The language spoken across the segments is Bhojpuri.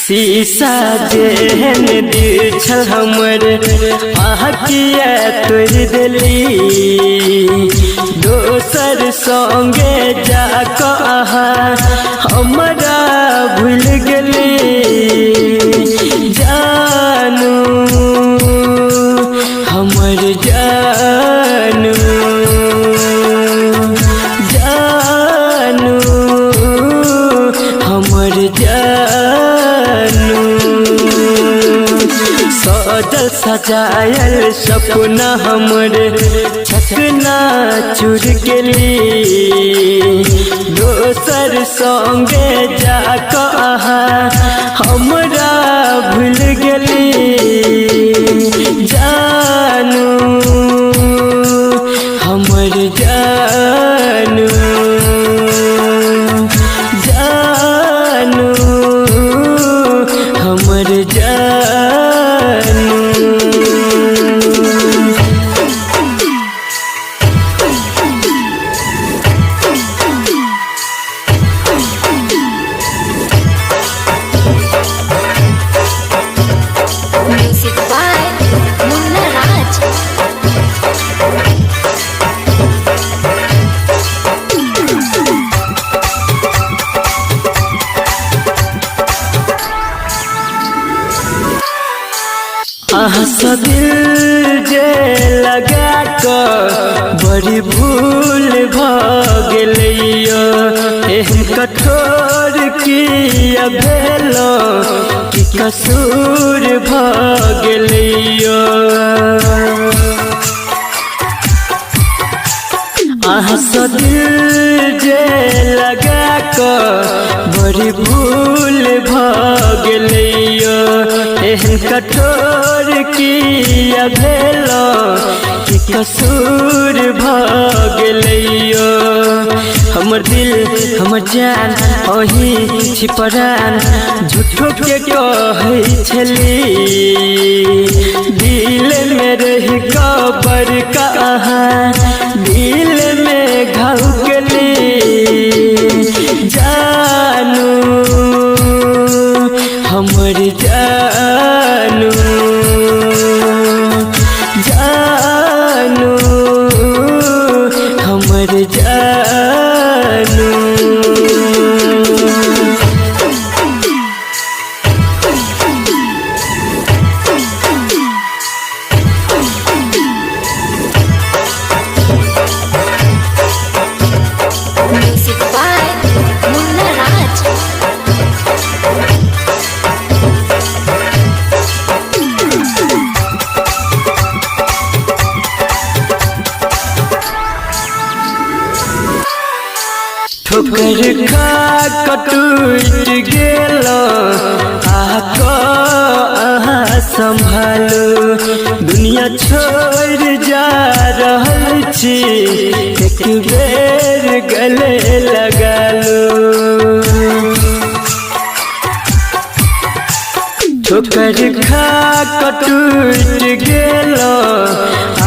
शीशा जेहन दिल छल हमर आँखिया तोड़ देली दोसर संगे जाकऽ हमरा भूल गेली जानू हमर जानू जानू हमर जानू सजल सजायल सपना हमर चकना चूर गेली दोसर संगे जाकऽ हमरा भूल गेली जानू हमर जानू जानू हमर जानू। Music by Munna Raj. आहा दिल जे लगा कर बड़ी भूल गेलियो एहन कठोर किया भेलो कि कसूर गेलियो आहा दिल जे लगा कर बड़ी भूल गेलियो एहन कठोर किया भेलो कि कसूर गेलियो हमर दिल हमर जान अही छिपरान झूठो के कहै छली दिल में रह कबर कहाँ दिल में घाव गेली जानू हमर जानू जानू हमर जानू। Music by Munna Raj. ठोकर खा कटूट गेलो आहा संभालो दुनिया छोड़ जा रहल छी एक बेर गले लगा लो ठोकर खा कटूट गेलो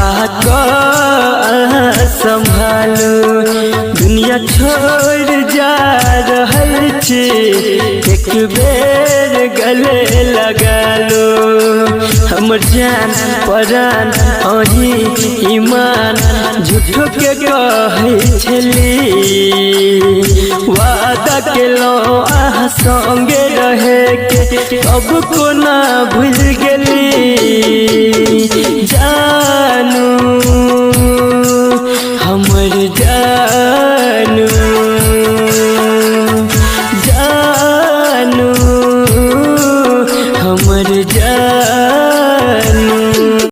आहा संभालो दुनिया छोड़ जा रहल छी एक बेर गले लगा लो हमर जान परान अही ईमान झूठो के कहै छली वादा केलो आहा संगे रहे के अब कोना भूल गेली जानू हमर जानू।